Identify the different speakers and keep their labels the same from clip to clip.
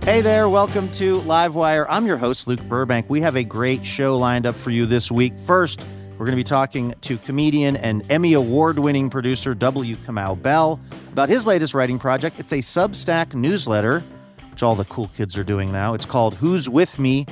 Speaker 1: Hey there, welcome to Livewire. I'm your host, Luke Burbank. We have a great show lined up for you this week. First, we're going to be talking to comedian and Emmy Award-winning producer W. Kamau Bell about his latest writing project. It's a Substack newsletter, which all the cool kids are doing now. It's called Who's With Me?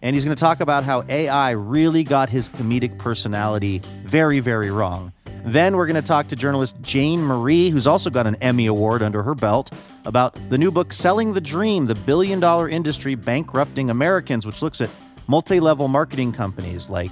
Speaker 1: And he's going to talk about how AI really got his comedic personality very, very wrong. Then we're going to talk to journalist Jane Marie, who's also got an Emmy Award under her belt, about the new book, Selling the Dream, the billion-dollar industry bankrupting Americans, which looks at multi-level marketing companies like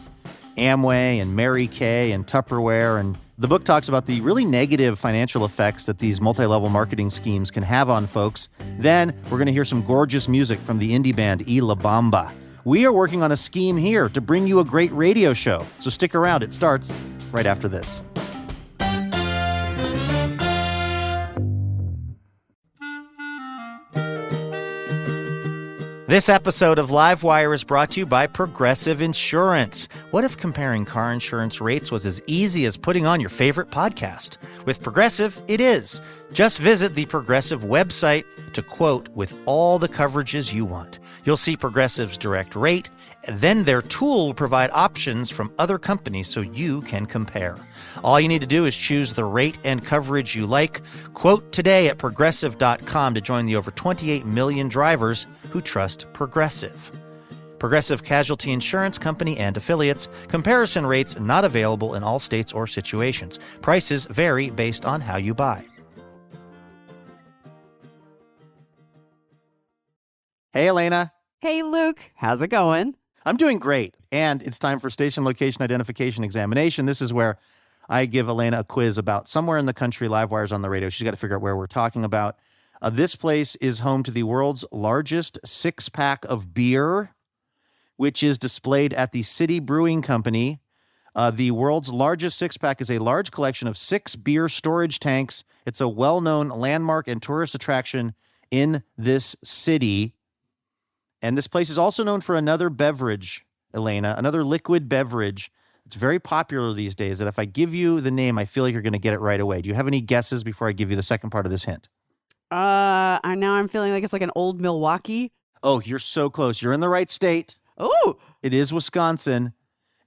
Speaker 1: Amway and Mary Kay and Tupperware. And the book talks about the really negative financial effects that these multi-level marketing schemes can have on folks. Then we're going to hear some gorgeous music from the indie band Bamba. We are working on a scheme here to bring you a great radio show. So stick around. It starts right after this. This episode of Livewire is brought to you by Progressive Insurance. What if comparing car insurance rates was as easy as putting on your favorite podcast? With Progressive, it is. Just visit the Progressive website to quote with all the coverages you want. You'll see Progressive's direct rate, and then their tool will provide options from other companies so you can compare. All you need to do is choose the rate and coverage you like. Quote today at Progressive.com to join the over 28 million drivers who trust Progressive. Progressive Casualty Insurance Company and Affiliates. Comparison rates not available in all states or situations. Prices vary based on how you buy. Hey, Elena.
Speaker 2: Hey, Luke. How's it going?
Speaker 1: I'm doing great. And it's time for Station Location Identification Examination. This is where I give Elena a quiz about somewhere in the country. Livewire's on the radio. She's got to figure out where we're talking about. This place is home to the world's largest six-pack of beer, which is displayed at the City Brewing Company. The world's largest six-pack is a large collection of 6 beer storage tanks. It's a well-known landmark and tourist attraction in this city. And this place is also known for another beverage, Elena, another liquid beverage. It's very popular these days that if I give you the name, I feel like you're going to get it right away. Do you have any guesses before I give you the second part of this hint?
Speaker 2: I'm feeling like it's like an old Milwaukee.
Speaker 1: Oh, you're so close. You're in the right state.
Speaker 2: Oh,
Speaker 1: it is Wisconsin.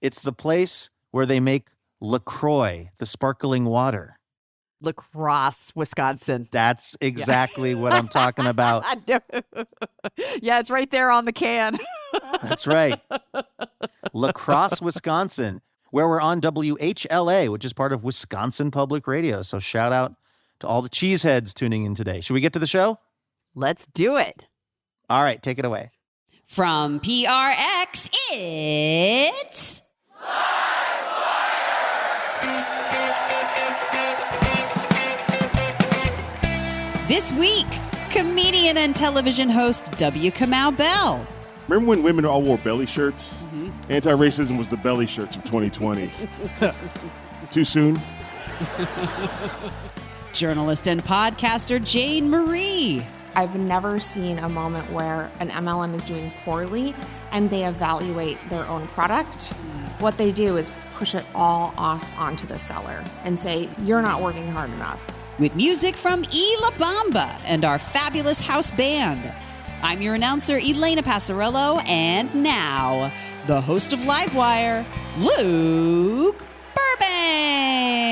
Speaker 1: It's the place where they make LaCroix, the sparkling water.
Speaker 2: La Crosse, Wisconsin.
Speaker 1: That's exactly what I'm talking about.
Speaker 2: Yeah, it's right there on the can.
Speaker 1: That's right. La Crosse, Wisconsin, where we're on WHLA, which is part of Wisconsin Public Radio. So shout out to all the cheeseheads tuning in today. Should we get to the show?
Speaker 2: Let's do it.
Speaker 1: All right, take it away.
Speaker 3: From PRX, it's... This week, comedian and television host W. Kamau Bell.
Speaker 4: Remember when women all wore belly shirts? Mm-hmm. Anti-racism was the belly shirts of 2020. Too soon?
Speaker 3: Journalist and podcaster Jane Marie.
Speaker 5: I've never seen a moment where an MLM is doing poorly and they evaluate their own product. What they do is push it all off onto the seller and say, you're not working hard enough.
Speaker 3: With music from Bamba and our fabulous house band. I'm your announcer, Elena Passarello, and now, the host of Livewire, Luke Burbank.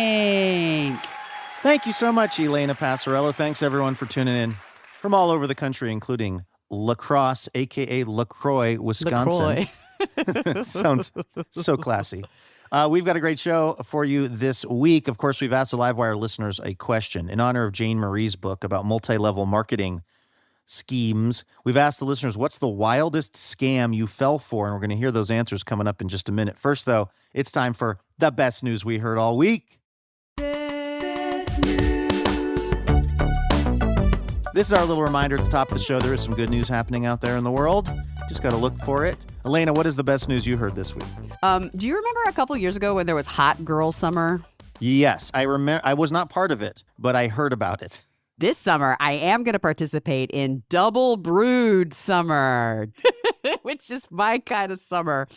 Speaker 1: Thank you so much, Elena Passarello. Thanks, everyone, for tuning in from all over the country, including La Crosse, a.k.a. LaCroix, Wisconsin.
Speaker 2: LaCroix.
Speaker 1: Sounds so classy. We've got a great show for you this week. Of course, we've asked the Livewire listeners a question in honor of Jane Marie's book about multi-level marketing schemes. We've asked the listeners, what's the wildest scam you fell for? And we're going to hear those answers coming up in just a minute. First, though, it's time for the best news we heard all week.
Speaker 2: Best news.
Speaker 1: This is our little reminder at the top of the show. There is some good news happening out there in the world. Just got to look for it. Elena, what is the best news you heard this week?
Speaker 2: Do you remember a couple years ago when there was Hot Girl Summer?
Speaker 1: Yes, I remember. I was not part of it, but I heard about it.
Speaker 2: This summer, I am going to participate in Double Brewed Summer, which is my kind of summer,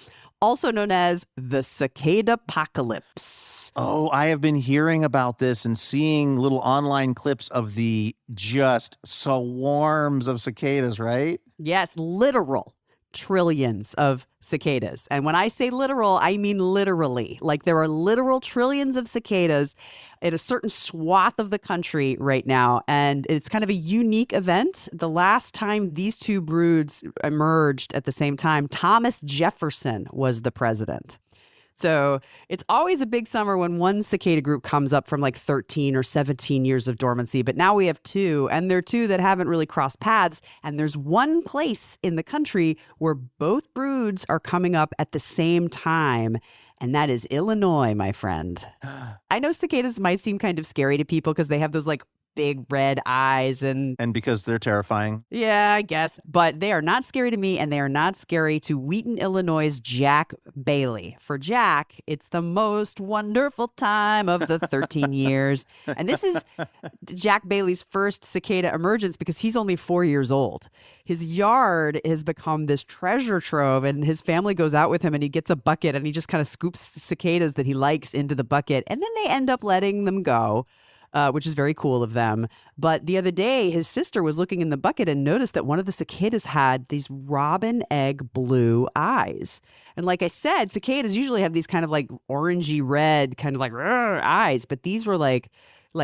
Speaker 2: also known as the Cicada Apocalypse.
Speaker 1: Oh, I have been hearing about this and seeing little online clips of the just swarms of cicadas, right?
Speaker 2: Yes, literal trillions of cicadas. And when I say literal, I mean literally. Like there are literal trillions of cicadas in a certain swath of the country right now. And it's kind of a unique event. The last time these two broods emerged at the same time, Thomas Jefferson was the president. So it's always a big summer when one cicada group comes up from like 13 or 17 years of dormancy. But now we have two, and they're two that haven't really crossed paths. And there's one place in the country where both broods are coming up at the same time. And that is Illinois, my friend. I know cicadas might seem kind of scary to people because they have those like big red eyes and
Speaker 1: because they're terrifying.
Speaker 2: Yeah, I guess. But they are not scary to me, and they are not scary to Wheaton, Illinois' Jack Bailey. For Jack, it's the most wonderful time of the 13 years. And this is Jack Bailey's first cicada emergence because he's only 4 years old. His yard has become this treasure trove, and his family goes out with him, and he gets a bucket, and he just kind of scoops cicadas that he likes into the bucket, and then they end up letting them go. Which is very cool of them. But the other day, his sister was looking in the bucket and noticed that one of the cicadas had these robin egg blue eyes. And like I said, cicadas usually have these kind of like orangey red kind of like eyes, but these were like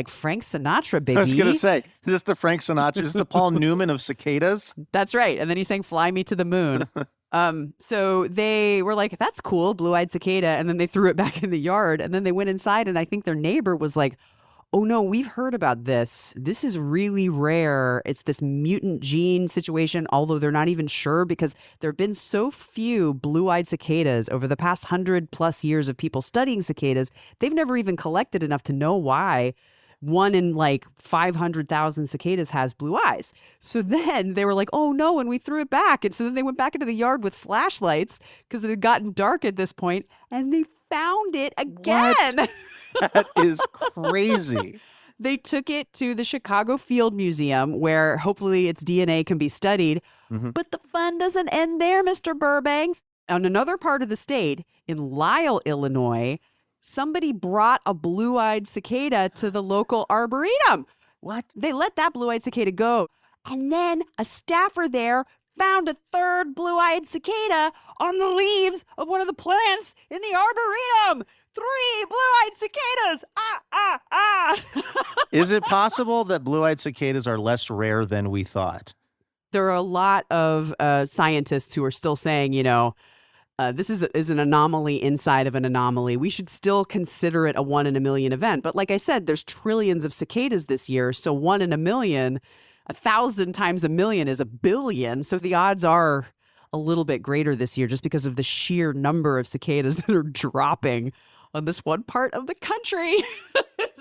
Speaker 2: Frank Sinatra, baby.
Speaker 1: I was going to say, is this the Frank Sinatra? Is this the Paul Newman of cicadas?
Speaker 2: That's right. And then he sang Fly Me to the Moon. So they were like, that's cool, blue-eyed cicada. And then they threw it back in the yard. And then they went inside, and I think their neighbor was like, oh no, we've heard about this. This is really rare. It's this mutant gene situation, although they're not even sure because there have been so few blue-eyed cicadas over the past 100+ years of people studying cicadas. They've never even collected enough to know why one in like 500,000 cicadas has blue eyes. So then they were like, oh no, and we threw it back. And so then they went back into the yard with flashlights because it had gotten dark at this point, and they found it again.
Speaker 1: What? That is crazy.
Speaker 2: They took it to the Chicago Field Museum where hopefully its DNA can be studied. Mm-hmm. But the fun doesn't end there, Mr. Burbank. On another part of the state, in Lisle, Illinois, somebody brought a blue-eyed cicada to the local arboretum.
Speaker 1: What?
Speaker 2: They let that blue-eyed cicada go. And then a staffer there found a third blue-eyed cicada on the leaves of one of the plants in the arboretum. 3 blue-eyed cicadas!
Speaker 1: Is it possible that blue-eyed cicadas are less rare than we thought?
Speaker 2: There are a lot of scientists who are still saying, this is an anomaly inside of an anomaly. We should still consider it a 1 in a million event. But like I said, there's trillions of cicadas this year, so 1 in a million, 1,000 times a million is 1 billion. So the odds are a little bit greater this year just because of the sheer number of cicadas that are dropping on this one part of the country.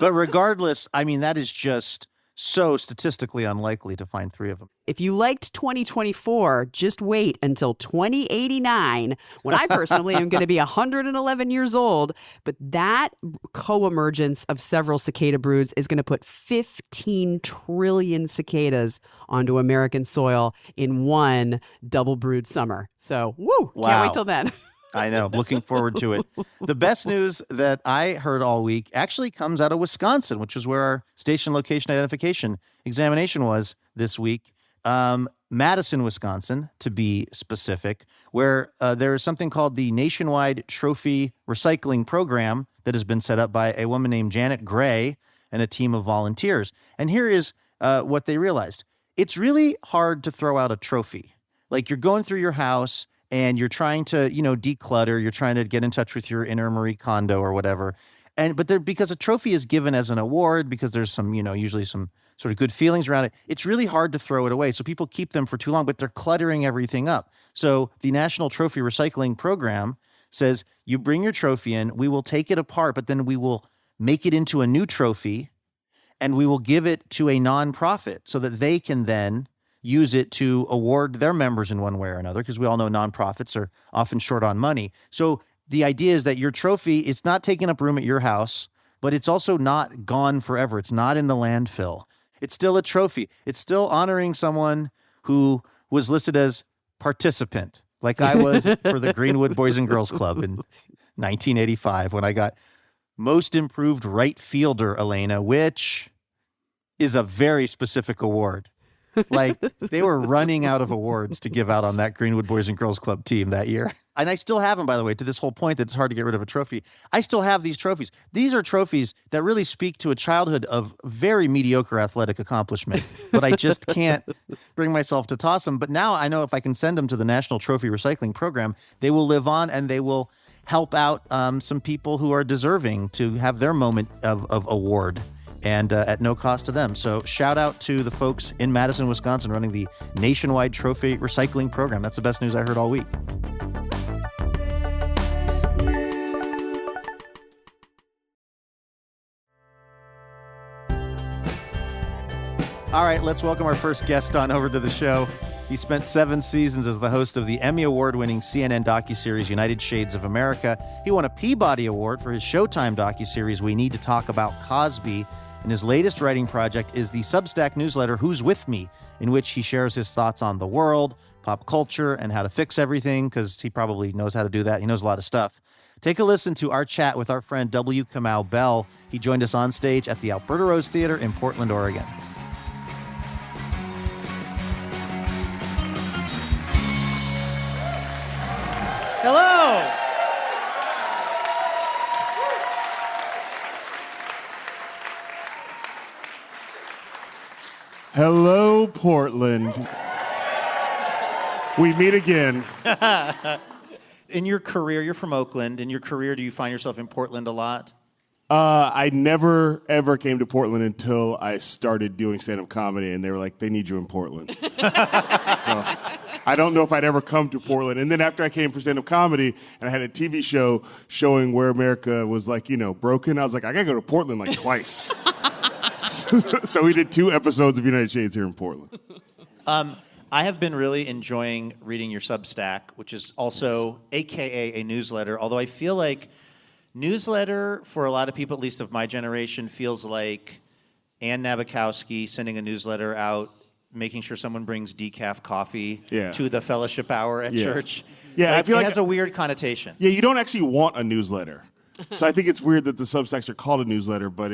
Speaker 1: But regardless, I mean, that is just so statistically unlikely to find 3 of them.
Speaker 2: If you liked 2024, just wait until 2089, when I personally am going to be 111 years old. But that co-emergence of several cicada broods is going to put 15 trillion cicadas onto American soil in one double brood summer. So, woo,
Speaker 1: wow.
Speaker 2: Can't wait till then.
Speaker 1: I know. Looking forward to it. The best news that I heard all week actually comes out of Wisconsin, which is where our station location identification examination was this week. Madison, Wisconsin, to be specific, where there is something called the Nationwide Trophy Recycling Program that has been set up by a woman named Janet Gray and a team of volunteers. And here is what they realized. It's really hard to throw out a trophy. Like you're going through your house and you're trying to, declutter, you're trying to get in touch with your inner Marie Kondo or whatever. But because a trophy is given as an award, because there's some, usually some sort of good feelings around it, it's really hard to throw it away. So people keep them for too long, but they're cluttering everything up. So the National Trophy Recycling Program says you bring your trophy in, we will take it apart, but then we will make it into a new trophy and we will give it to a nonprofit so that they can then use it to award their members in one way or another, because we all know nonprofits are often short on money. So the idea is that your trophy, it's not taking up room at your house, but it's also not gone forever. It's not in the landfill. It's still a trophy. It's still honoring someone who was listed as participant, like I was for the Greenwood Boys and Girls Club in 1985 when I got Most Improved Right Fielder, Elena, which is a very specific award. Like, they were running out of awards to give out on that Greenwood Boys and Girls Club team that year. And I still have them, by the way, to this whole point that it's hard to get rid of a trophy. I still have these trophies. These are trophies that really speak to a childhood of very mediocre athletic accomplishment, but I just can't bring myself to toss them. But now I know if I can send them to the National Trophy Recycling Program, they will live on and they will help out some people who are deserving to have their moment of award. And at no cost to them. So shout out to the folks in Madison, Wisconsin running the nationwide trophy recycling program. That's the best news I heard all week. All right, let's welcome our first guest on over to the show. He spent 7 seasons as the host of the Emmy Award-winning CNN docuseries United Shades of America. He won a Peabody Award for his Showtime docuseries We Need to Talk About Cosby. And his latest writing project is the Substack newsletter Who's With Me, in which he shares his thoughts on the world, pop culture, and how to fix everything, because he probably knows how to do that. He knows a lot of stuff. Take a listen to our chat with our friend W. Kamau Bell. He joined us on stage at the Alberta Rose Theater in Portland, Oregon. Hello!
Speaker 4: Hello, Portland. We meet again.
Speaker 1: In your career, you're from Oakland. In your career, do you find yourself in Portland a lot?
Speaker 4: I never, ever came to Portland until I started doing stand-up comedy, and they were like, they need you in Portland. So I don't know if I'd ever come to Portland. And then after I came for stand-up comedy, and I had a TV show showing where America was, like, you know, broken, I was like, I gotta go to Portland like twice. So we did 2 episodes of United Shades here in Portland.
Speaker 1: I have been really enjoying reading your Substack, which is also AKA a newsletter, although I feel like newsletter, for a lot of people, at least of my generation, feels like Ann Nabokowski sending a newsletter out, making sure someone brings decaf coffee to the fellowship hour at church.
Speaker 4: Yeah,
Speaker 1: like,
Speaker 4: I feel
Speaker 1: it
Speaker 4: like
Speaker 1: has a weird connotation.
Speaker 4: Yeah, you don't actually want a newsletter. So I think it's weird that the Substacks are called a newsletter, but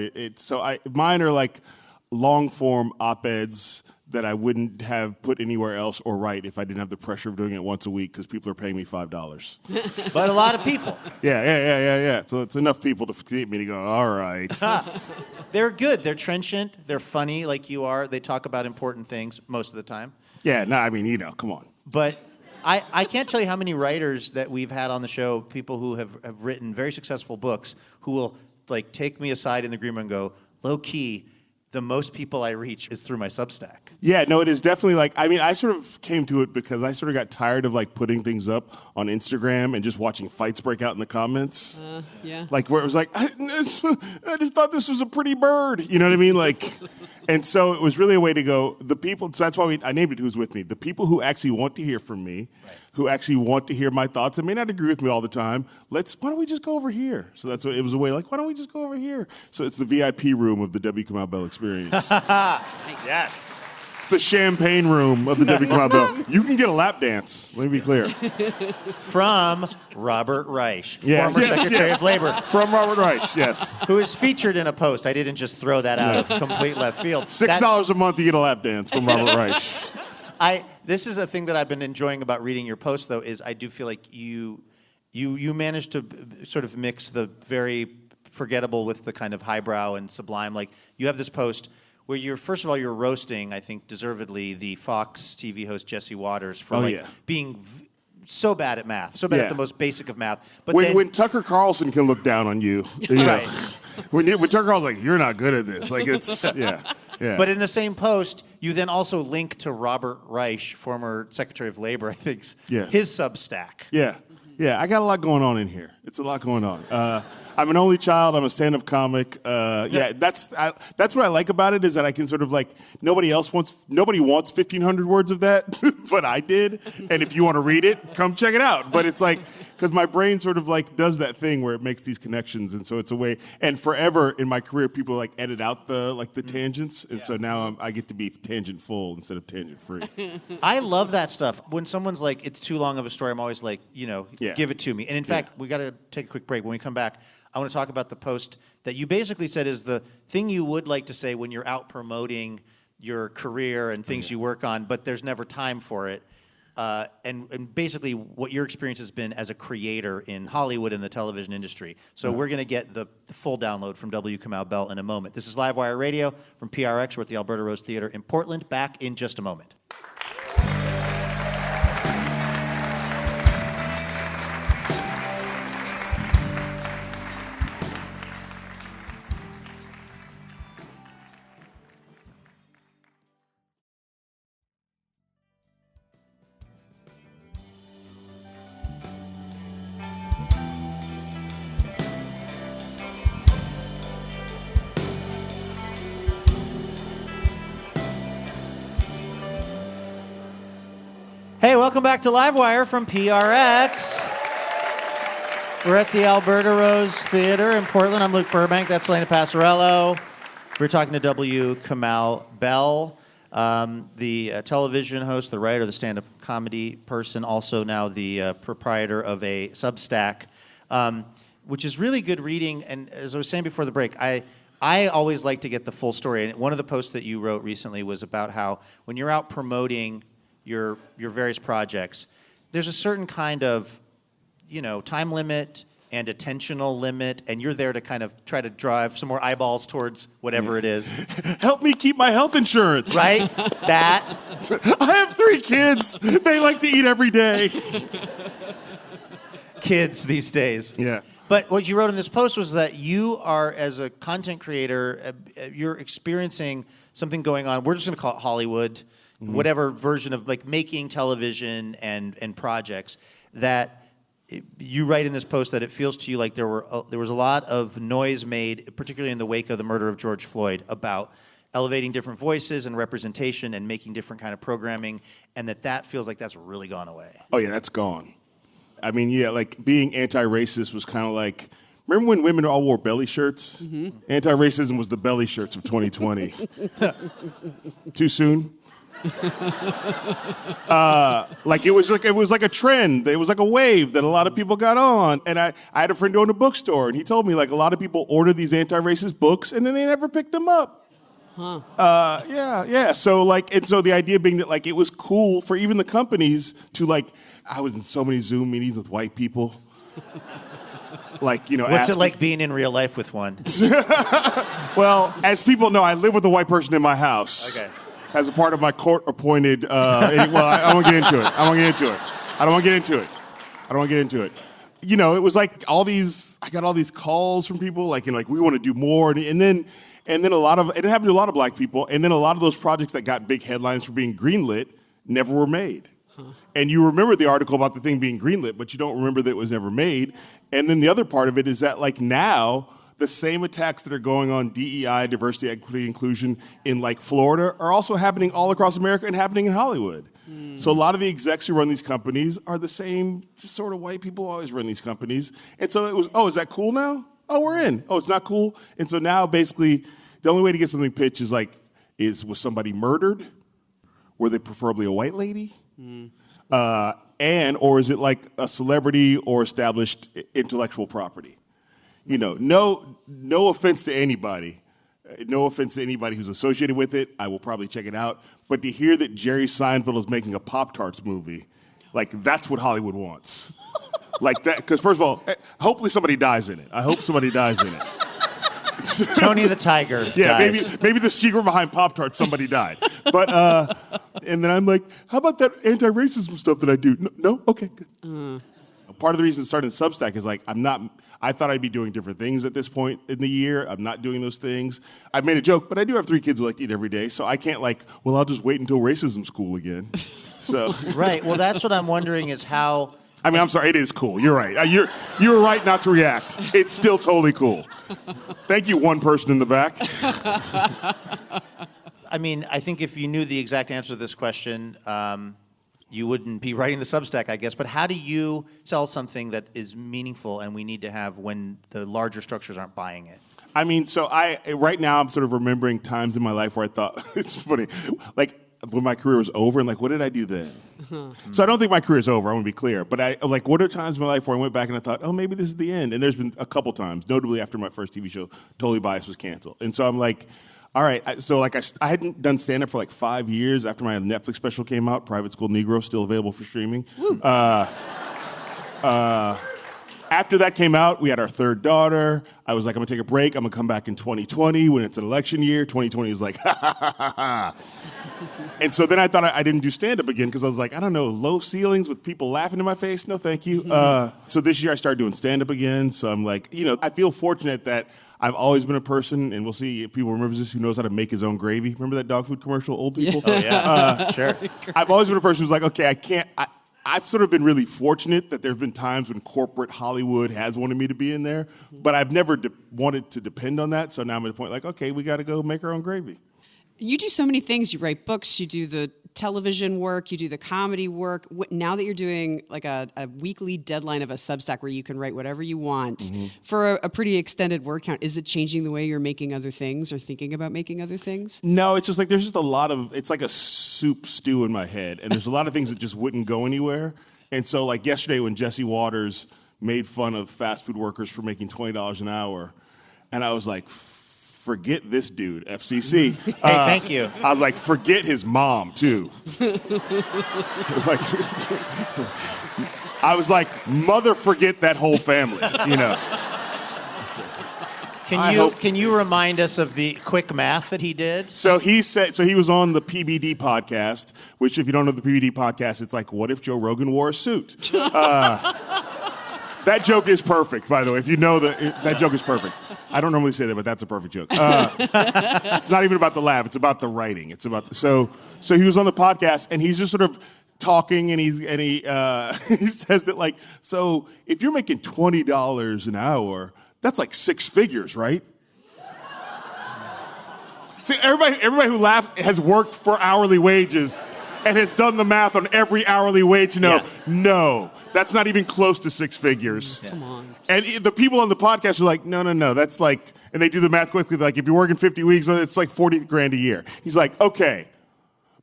Speaker 4: mine are like long-form op-eds that I wouldn't have put anywhere else or write if I didn't have the pressure of doing it once a week because people are paying me $5.
Speaker 1: But a lot of people.
Speaker 4: Yeah. So it's enough people to get me to go, all right.
Speaker 1: They're good. They're trenchant. They're funny like you are. They talk about important things most of the time.
Speaker 4: Yeah, no, I mean, you know, come on.
Speaker 1: But I can't tell you how many writers that we've had on the show, people who have written very successful books, who will like take me aside in the green room and go, low key, the most people I reach is through my Substack.
Speaker 4: Yeah, no, it is definitely like, I mean, I sort of came to it because I sort of got tired of like putting things up on Instagram and just watching fights break out in the comments.
Speaker 3: Yeah.
Speaker 4: Like where it was like, I just thought this was a pretty bird. You know what I mean? Like, and so it was really a way to go, the people, so that's why I named it Who's With Me. The people who actually want to hear from me, who actually want to hear my thoughts and may not agree with me all the time, why don't we just go over here? So that's what it was, a way like, why don't we just go over here? So it's the VIP room of the W. Kamau Bell experience.
Speaker 1: Yes.
Speaker 4: It's the champagne room of the W. Kamau Bell. You can get a lap dance, let me be clear.
Speaker 1: From Robert Reich,
Speaker 4: former
Speaker 1: Secretary of Labor.
Speaker 4: From Robert Reich, yes.
Speaker 1: Who is featured in a post. I didn't just throw that out of complete left field.
Speaker 4: $6 a month to get a lap dance from Robert Reich.
Speaker 1: This is a thing that I've been enjoying about reading your post, though, is I do feel like you managed to sort of mix the very forgettable with the kind of highbrow and sublime. Like, you have this post where you're roasting, I think deservedly, the Fox TV host Jesse Waters for being so bad at math, so bad at the most basic of math. But
Speaker 4: when Tucker Carlson can look down on you, know, when Tucker Carlson's like, you're not good at this, like it's yeah.
Speaker 1: But in the same post, you then also link to Robert Reich, former Secretary of Labor, I think, his Substack.
Speaker 4: Yeah, I got a lot going on in here. It's a lot going on. I'm an only child. I'm a stand-up comic. That's what I like about it, is that I can sort of like, nobody wants 1,500 words of that, but I did. And if you want to read it, come check it out. But it's like, because my brain sort of like does that thing where it makes these connections, and so it's a way. And forever in my career, people like edit out the tangents, and so now I get to be tangent full instead of tangent free.
Speaker 1: I love that stuff. When someone's like, it's too long of a story, I'm always like, give it to me. And in fact, we got to take a quick break. When we come back, I want to talk about the post that you basically said is the thing you would like to say when you're out promoting your career and things you work on, but there's never time for it. And basically what your experience has been as a creator in Hollywood and the television industry. So we're going to get the full download from W. Kamau Bell in a moment. This is Livewire Radio from PRX. We're at the Alberta Rose Theater in Portland. Back in just a moment. Hey, welcome back to Livewire from PRX. We're at the Alberta Rose Theater in Portland. I'm Luke Burbank. That's Elena Passarello. We're talking to W. Kamau Bell, the television host, the writer, the stand-up comedy person, also now the proprietor of a Substack, which is really good reading. And as I was saying before the break, I always like to get the full story. And one of the posts that you wrote recently was about how when you're out promoting your various projects, there's a certain kind of, time limit and attentional limit, and you're there to kind of try to drive some more eyeballs towards whatever it is.
Speaker 4: Help me keep my health insurance.
Speaker 1: Right? That.
Speaker 4: I have 3 kids. They like to eat every day.
Speaker 1: Kids these days.
Speaker 4: Yeah.
Speaker 1: But what you wrote in this post was that you are, as a content creator, you're experiencing something going on. We're just going to call it Hollywood. Whatever version of like making television and projects, that you write in this post that it feels to you like there was a lot of noise made, particularly in the wake of the murder of George Floyd, about elevating different voices and representation and making different kind of programming, and that feels like that's really gone away.
Speaker 4: Oh yeah, that's gone. I mean, yeah, like being anti-racist was kind of like, remember when women all wore belly shirts? Mm-hmm. Anti-racism was the belly shirts of 2020. Too soon? Like it was like a trend. It was like a wave that a lot of people got on. And I had a friend who owned a bookstore, and he told me like a lot of people order these anti-racist books and then they never pick them up. Huh. Yeah. So the idea being that like it was cool for even the companies to like, I was in so many Zoom meetings with white people. Like,
Speaker 1: what's it like being in real life with one?
Speaker 4: Well, as people know, I live with a white person in my house. Okay. As a part of my court-appointed, I don't want to get into it. I don't want to get into it. It was like I got all these calls from people, like, we want to do more. And then it happened to a lot of black people. And then a lot of those projects that got big headlines for being greenlit never were made. Huh. And you remember the article about the thing being greenlit, but you don't remember that it was never made. And then the other part of it is that, like, now, the same attacks that are going on DEI, diversity, equity, inclusion in like Florida are also happening all across America and happening in Hollywood. So a lot of the execs who run these companies are the same sort of white people who always run these companies. And so it was, is that cool now? Oh, we're in. Oh, it's not cool. And so now basically the only way to get something pitched is like, was somebody murdered? Were they preferably a white lady? Or is it like a celebrity or established intellectual property? No offense to anybody. No offense to anybody who's associated with it. I will probably check it out. But to hear that Jerry Seinfeld is making a Pop-Tarts movie, like, that's what Hollywood wants. Like that, because first of all, hopefully somebody dies in it. I hope somebody dies in it.
Speaker 1: Tony the Tiger dies.
Speaker 4: maybe the secret behind Pop-Tarts, somebody died. But, and then I'm like, how about that anti-racism stuff that I do? No? Okay, good. Part of the reason starting Substack is like, I thought I'd be doing different things at this point in the year. I'm not doing those things. I've made a joke, but I do have 3 kids who like to eat every day, so I can't I'll just wait until racism's cool again. So
Speaker 1: Right, well that's what I'm wondering is how...
Speaker 4: I mean, I'm sorry, it is cool. You're right. You're right not to react. It's still totally cool. Thank you, one person in the back.
Speaker 1: I mean, I think if you knew the exact answer to this question, you wouldn't be writing the Substack, I guess. But how do you sell something that is meaningful and we need to have when the larger structures aren't buying it?
Speaker 4: I mean, so right now I'm sort of remembering times in my life where I thought, it's funny, like when my career was over and like, what did I do then? So I don't think my career is over, I want to be clear. But what are times in my life where I went back and I thought, oh, maybe this is the end? And there's been a couple times, notably after my first TV show, Totally Biased, was canceled. And so I'm like, All right, I hadn't done stand-up for like 5 years after my Netflix special came out, Private School Negro, still available for streaming. After that came out, we had our third daughter. I was like, I'm gonna take a break. I'm gonna come back in 2020 when it's an election year. 2020 was like, ha, ha, ha, ha, ha. And so then I thought I didn't do stand-up again because I was like, I don't know, low ceilings with people laughing in my face? No, thank you. So this year I started doing stand-up again. So I'm like, I feel fortunate that I've always been a person, and we'll see if people remember this, who knows how to make his own gravy. Remember that dog food commercial, old people?
Speaker 1: Oh, yeah. Sure.
Speaker 4: I've always been a person who's like, okay, I've sort of been really fortunate that there have been times when corporate Hollywood has wanted me to be in there, but I've never wanted to depend on that. So now I'm at the point like, okay, we got to go make our own gravy.
Speaker 3: You do so many things. You write books, you do the television work, you do the comedy work. Now that you're doing like a weekly deadline of a Substack where you can write whatever you want for a pretty extended word count, is it changing the way you're making other things or thinking about making other things?
Speaker 4: No, it's just like there's just a lot of, it's like a soup stew in my head, and there's a lot of things that just wouldn't go anywhere. And so like yesterday when Jesse Waters made fun of fast food workers for making $20 an hour, and I was like, forget this dude, FCC.
Speaker 1: Hey, thank you.
Speaker 4: I was like, forget his mom, too. I was like, mother, forget that whole family,
Speaker 1: Can you remind us of the quick math that he did?
Speaker 4: So he was on the PBD podcast, which if you don't know the PBD podcast, it's like, what if Joe Rogan wore a suit? That joke is perfect, by the way. If you know that joke is perfect. I don't normally say that, but that's a perfect joke. It's not even about the laugh; it's about the writing. It's about so he was on the podcast, and he's just sort of talking, and he says that like, so if you're making $20 an hour, that's like 6 figures, right? See, everybody who laughed has worked for hourly wages and has done the math on every hourly wage. No, that's not even close to 6 figures.
Speaker 3: Yeah. Come on.
Speaker 4: And the people on the podcast are like, no, that's like, and they do the math quickly, like if you're working 50 weeks, it's like $40,000 a year. He's like, okay,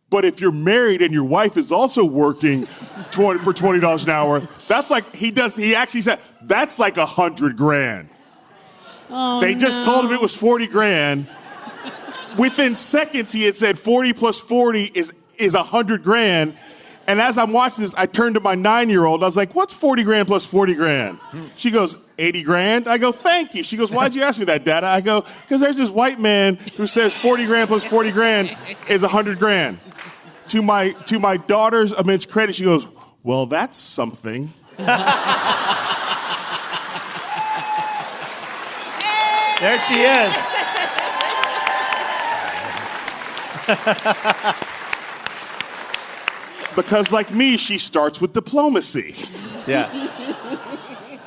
Speaker 4: but if you're married and your wife is also working for $20 an hour, that's like, he actually said, that's like $100,000.
Speaker 3: Oh,
Speaker 4: they just told him it was $40,000. Within seconds, he had said 40 plus 40 is $100,000. And as I'm watching this, I turned to my 9-year-old. I was like, what's $40,000 plus $40,000? She goes, $80,000. I go, thank you. She goes, why'd you ask me that, Dada? I go, because there's this white man who says $40,000 plus $40,000 is $100,000. To my daughter's immense credit, she goes, well, that's something.
Speaker 1: There she is.
Speaker 4: Because like me, she starts with diplomacy.
Speaker 1: Yeah.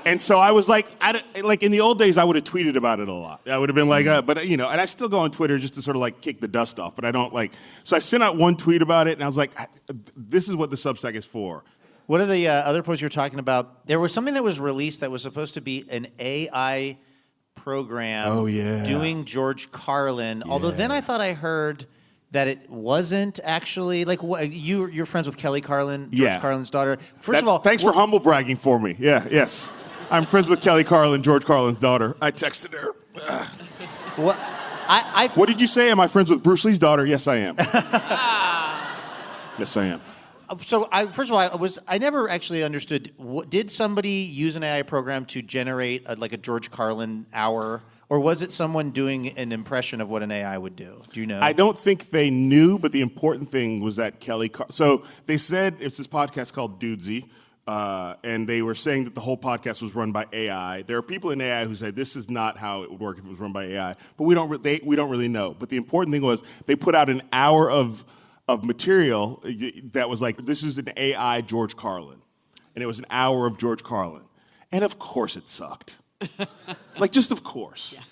Speaker 4: And so I was like, in the old days, I would have tweeted about it a lot. I would have been like, and I still go on Twitter just to sort of like kick the dust off, but I don't like, so I sent out one tweet about it, and I was like, this is what the Substack is for.
Speaker 1: What are the other posts you were talking about? There was something that was released that was supposed to be an AI program doing George Carlin, although then I thought I heard that it wasn't actually, like, you're friends with Kelly Carlin, George Carlin's daughter. First of all,
Speaker 4: thanks for humble bragging for me. Yes. I'm friends with Kelly Carlin, George Carlin's daughter. I texted her.
Speaker 1: What?
Speaker 4: What did you say? Am I friends with Bruce Lee's daughter? Yes, I am. Yes, I am.
Speaker 1: So, first of all, I never actually understood. Did somebody use an AI program to generate a George Carlin hour? Or was it someone doing an impression of what an AI would do? Do you know?
Speaker 4: I don't think they knew, but the important thing was that so they said it's this podcast called Dudesy, and they were saying that the whole podcast was run by AI. There are people in AI who say this is not how it would work if it was run by AI, but we don't really know. But the important thing was they put out an hour of material that was like, this is an AI George Carlin. And it was an hour of George Carlin. And of course it sucked. Just of course. Yeah.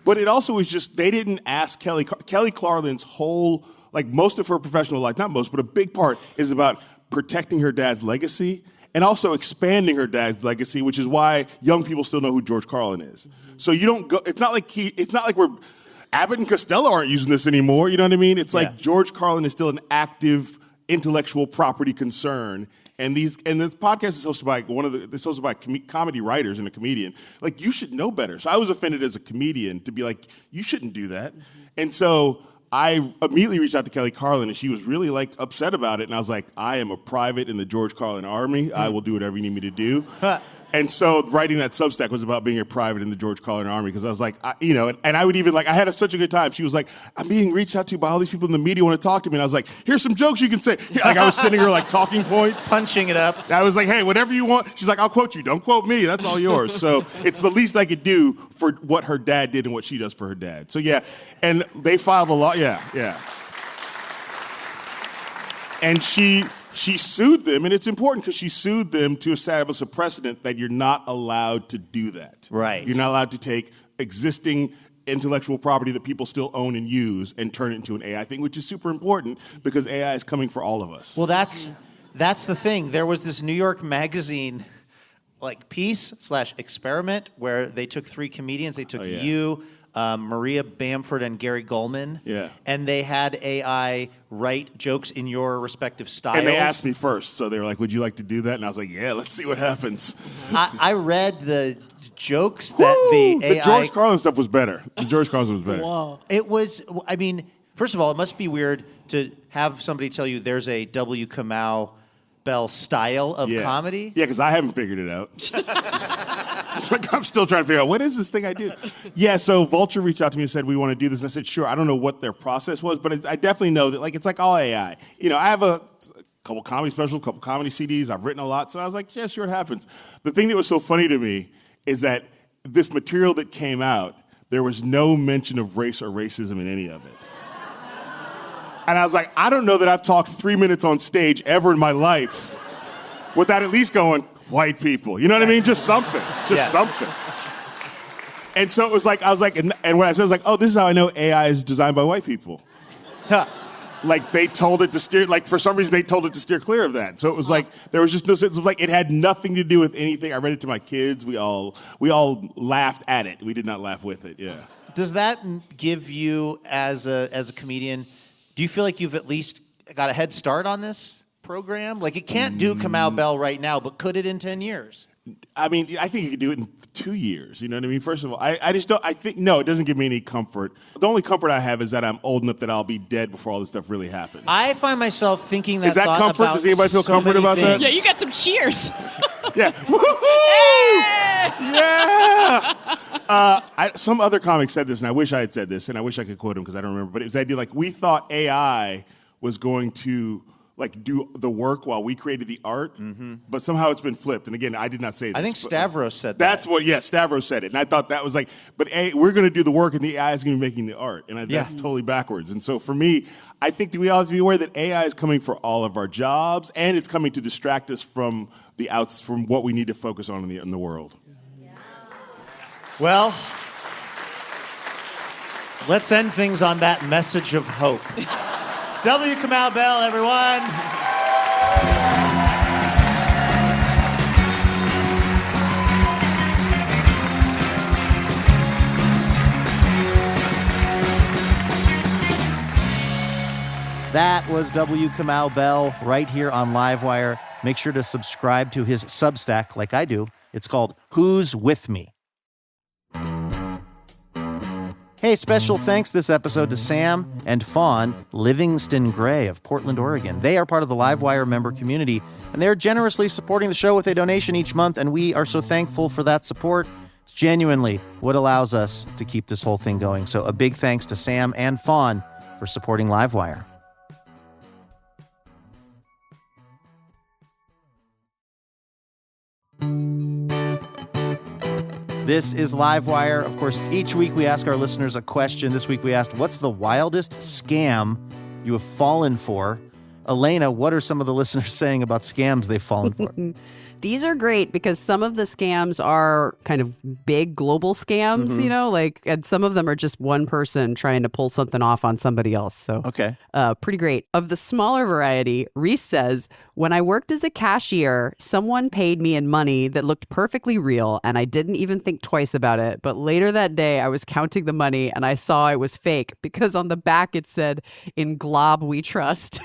Speaker 4: But it also was just, they didn't ask Kelly Carlin's whole, most of her professional life, not most, but a big part is about protecting her dad's legacy and also expanding her dad's legacy, which is why young people still know who George Carlin is. Mm-hmm. So you don't go, it's not like we're, Abbott and Costello aren't using this anymore, you know what I mean? It's like George Carlin is still an active intellectual property concern, And this podcast is hosted by hosted by comedy writers and a comedian. Like, you should know better. So I was offended as a comedian to be like, you shouldn't do that. And so I immediately reached out to Kelly Carlin, and she was really like upset about it. And I was like, I am a private in the George Carlin Army. I will do whatever you need me to do. And so writing that Substack was about being a private in the George Carlin Army, because I was like, and I would even I had such a good time. She was like, I'm being reached out to by all these people in the media want to talk to me. And I was like, here's some jokes you can say. Like, I was sending her like talking points.
Speaker 1: Punching it up.
Speaker 4: And I was like, hey, whatever you want. She's like, I'll quote you. Don't quote me. That's all yours. So it's the least I could do for what her dad did and what she does for her dad. So yeah, and they filed a law. Yeah. And she sued them, and it's important because she sued them to establish a precedent that you're not allowed to do that.
Speaker 1: Right.
Speaker 4: You're not allowed to take existing intellectual property that people still own and use and turn it into an AI thing, which is super important because AI is coming for all of us.
Speaker 1: Well, that's the thing. There was this New York Magazine piece/experiment where they took 3 comedians. They took you, Maria Bamford, and Gary Goldman.
Speaker 4: Yeah.
Speaker 1: And they had AI write jokes in your respective styles.
Speaker 4: And they asked me first, so they were like, would you like to do that? And I was like, yeah, let's see what happens.
Speaker 1: I read the jokes that the AI...
Speaker 4: The George Carlin stuff was better. The George Carlin was better.
Speaker 3: Whoa.
Speaker 1: It was, I mean, first of all, it must be weird to have somebody tell you there's a W. Kamau Bell style of comedy.
Speaker 4: Yeah, because I haven't figured it out. It's like I'm still trying to figure out, what is this thing I do? Yeah, so Vulture reached out to me and said, we want to do this. And I said, sure. I don't know what their process was, but I definitely know that, it's like all AI. I have a couple comedy specials, a couple comedy CDs. I've written a lot. So I was like, yeah, sure, it happens. The thing that was so funny to me is that this material that came out, there was no mention of race or racism in any of it. And I was like, I don't know that I've talked 3 minutes on stage ever in my life without at least going, white people. You know what I mean? Just something. Something. And so it was like, I was like, and when I said, I was like, oh, this is how I know AI is designed by white people. They told it to steer, for some reason they told it to steer clear of that. So it was like, there was just no sense of it had nothing to do with anything. I read it to my kids. We all laughed at it. We did not laugh with it, yeah.
Speaker 1: Does that give you, as a comedian, do you feel like you've at least got a head start on this program? It can't do Kamau Bell right now, but could it in 10 years?
Speaker 4: I mean, I think you could do it in 2 years. You know what I mean? First of all, I just don't, no, it doesn't give me any comfort. The only comfort I have is that I'm old enough that I'll be dead before all this stuff really happens.
Speaker 1: I find myself thinking that.
Speaker 4: Is that
Speaker 1: thought
Speaker 4: comfort?
Speaker 1: About
Speaker 4: Does anybody feel
Speaker 1: so
Speaker 4: comfort about that?
Speaker 3: Yeah, you got some cheers.
Speaker 4: Yeah. Woo-hoo! Yeah! Some other comic said this, and I wish I had said this, and I wish I could quote him because I don't remember, but it was the idea we thought AI was going to do the work while we created the art, but somehow it's been flipped. And again, I did not say this.
Speaker 1: I think Stavros said that.
Speaker 4: That's what, Stavros said it. And I thought that was but we're going to do the work and the AI is going to be making the art. And that's totally backwards. And so for me, I think that we all have to be aware that AI is coming for all of our jobs, and it's coming to distract us from from what we need to focus on in the world.
Speaker 1: Yeah. Well, let's end things on that message of hope. W. Kamau Bell, everyone. That was W. Kamau Bell right here on Livewire. Make sure to subscribe to his Substack like I do. It's called Who's With Me? Hey, special thanks this episode to Sam and Fawn Livingston Gray of Portland, Oregon. They are part of the Livewire member community, and they're generously supporting the show with a donation each month, and we are so thankful for that support. It's genuinely what allows us to keep this whole thing going. So a big thanks to Sam and Fawn for supporting Livewire. This is Livewire. Of course, each week we ask our listeners a question. This week we asked, what's the wildest scam you have fallen for? Elena, what are some of the listeners saying about scams they've fallen for?
Speaker 2: These are great because some of the scams are kind of big global scams, and some of them are just one person trying to pull something off on somebody else. So,
Speaker 1: okay.
Speaker 2: Pretty great. Of the smaller variety, Reese says, when I worked as a cashier, someone paid me in money that looked perfectly real, and I didn't even think twice about it. But later that day, I was counting the money, and I saw it was fake because on the back it said, "In Glob we trust."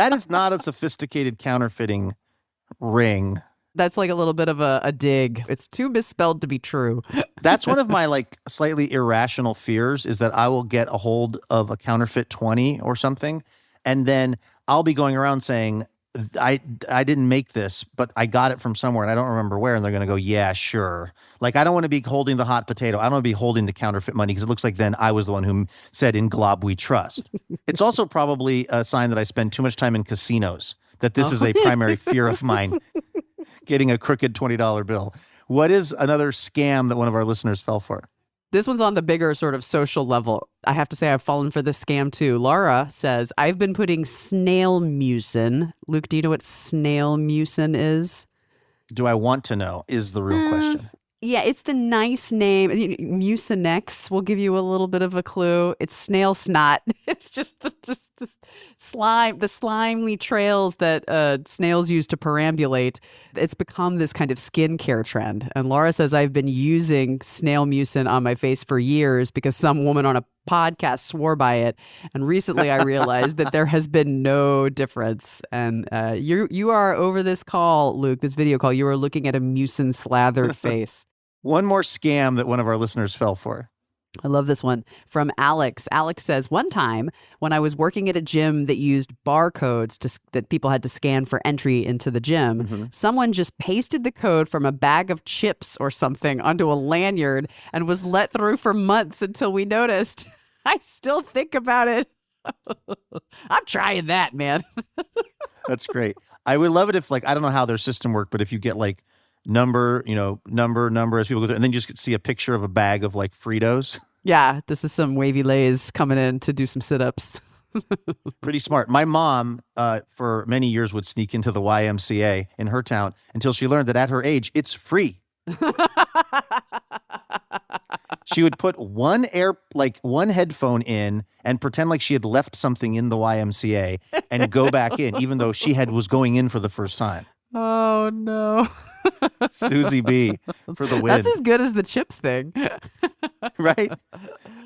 Speaker 1: That is not a sophisticated counterfeiting ring.
Speaker 2: That's like a little bit of a dig. It's too misspelled to be true.
Speaker 1: That's one of my like slightly irrational fears is that I will get a hold of a counterfeit 20 or something, and then I'll be going around saying, I didn't make this, but I got it from somewhere and I don't remember where. And they're going to go, yeah, sure. Like, I don't want to be holding the hot potato. I don't want to be holding the counterfeit money because it looks like then I was the one who said in glob we trust. It's also probably a sign that I spend too much time in casinos, that this is a primary fear of mine, getting a crooked $20 bill. What is another scam that one of our listeners fell for?
Speaker 2: This one's on the bigger sort of social level. I have to say I've fallen for this scam too. Laura says, I've been putting snail mucin. Luke, do you know what snail mucin is?
Speaker 1: Do I want to know is the real question.
Speaker 2: Yeah, it's the nice name. Mucinex will give you a little bit of a clue. It's snail snot. It's just the slime, the slimy trails that snails use to perambulate. It's become this kind of skincare trend. And Laura says, I've been using snail mucin on my face for years because some woman on a podcast swore by it. And recently I realized that there has been no difference. And you are over this call, Luke, this video call, you are looking at a mucin slathered face.
Speaker 1: One more scam that one of our listeners fell for.
Speaker 2: I love this one from Alex. Alex says, one time when I was working at a gym that used barcodes that people had to scan for entry into the gym, someone just pasted the code from a bag of chips or something onto a lanyard and was let through for months until we noticed. I still think about it. I'm trying that, man.
Speaker 1: That's great. I would love it if, like, I don't know how their system worked, but if you get like number as people go through, and then you just see a picture of a bag of like Fritos.
Speaker 2: Yeah, this is some wavy lays coming in to do some sit-ups.
Speaker 1: Pretty smart. My mom, for many years, would sneak into the YMCA in her town until she learned that at her age, it's free. She would put one headphone in and pretend like she had left something in the YMCA and go back in, even though she was going in for the first time.
Speaker 2: Oh, no.
Speaker 1: Susie B for the win.
Speaker 2: That's as good as the chips thing.
Speaker 1: Right?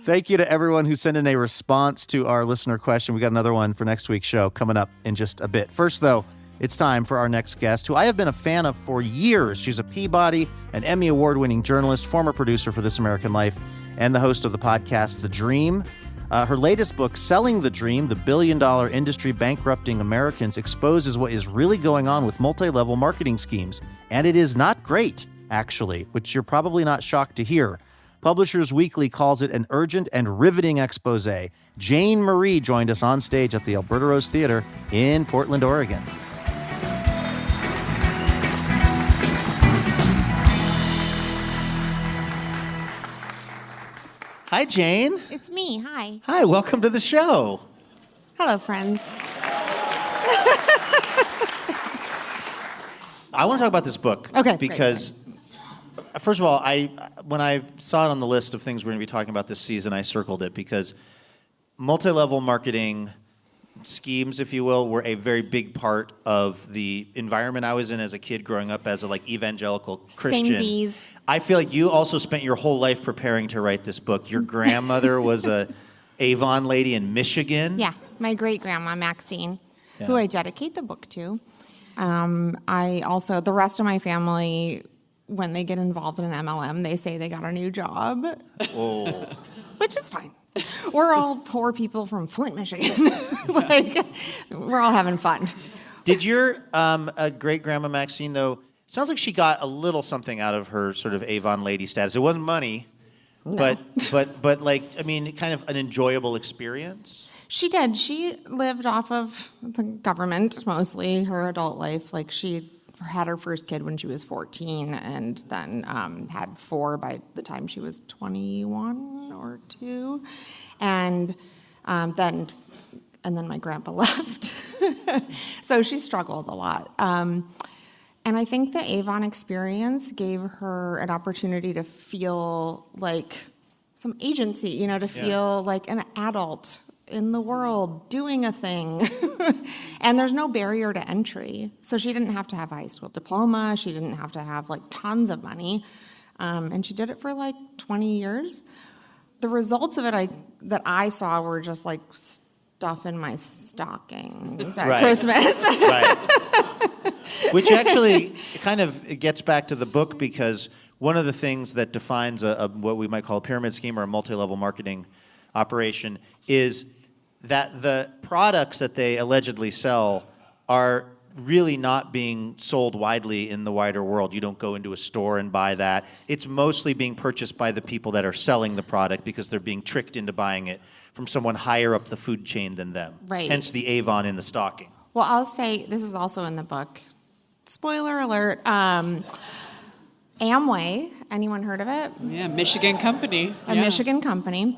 Speaker 1: Thank you to everyone who sent in a response to our listener question. We got another one for next week's show coming up in just a bit. First, though, it's time for our next guest, who I have been a fan of for years. She's a Peabody and Emmy Award-winning journalist, former producer for This American Life, and the host of the podcast The Dream. Her latest book, Selling the Dream, the billion-dollar industry bankrupting Americans, exposes what is really going on with multi-level marketing schemes. And it is not great, actually, which you're probably not shocked to hear. Publishers Weekly calls it an urgent and riveting expose. Jane Marie joined us on stage at the Alberta Rose Theater in Portland, Oregon. Hi, Jane.
Speaker 5: It's me. Hi.
Speaker 1: Hi, welcome to the show.
Speaker 5: Hello, friends.
Speaker 1: I want to talk about this book.
Speaker 5: Okay,
Speaker 1: because, first of all, when I saw it on the list of things we're going to be talking about this season, I circled it because multi-level marketing schemes, if you will, were a very big part of the environment I was in as a kid growing up as a evangelical Christian.
Speaker 5: Samesies.
Speaker 1: I feel like you also spent your whole life preparing to write this book. Your grandmother was a Avon lady in Michigan.
Speaker 5: Yeah, my great-grandma, Maxine, who I dedicate the book to. I also, the rest of my family, when they get involved in an MLM, they say they got a new job.
Speaker 1: Oh.
Speaker 5: Which is fine. We're all poor people from Flint, Michigan. We're all having fun.
Speaker 1: Did your great-grandma Maxine, though, sounds like she got a little something out of her sort of Avon lady status. It wasn't money, but kind of an enjoyable experience?
Speaker 5: She did. She lived off of the government mostly her adult life. She had her first kid when she was 14 and then had 4 by the time she was 21 or 2. And then my grandpa left. So she struggled a lot. And I think the Avon experience gave her an opportunity to feel like some agency, to feel like an adult in the world doing a thing. And there's no barrier to entry. So she didn't have to have a high school diploma. She didn't have to have tons of money. And she did it for 20 years. The results of it that I saw were just stuff in my stockings at
Speaker 1: Right.
Speaker 5: Christmas.
Speaker 1: Right. Which actually kind of gets back to the book, because one of the things that defines what we might call a pyramid scheme or a multi-level marketing operation is that the products that they allegedly sell are really not being sold widely in the wider world. You don't go into a store and buy that. It's mostly being purchased by the people that are selling the product because they're being tricked into buying it from someone higher up the food chain than them.
Speaker 5: Right.
Speaker 1: Hence the Avon in the stocking.
Speaker 5: Well, I'll say, this is also in the book. Spoiler alert. Amway, anyone heard of it?
Speaker 3: Yeah, Michigan company.
Speaker 5: A Michigan company.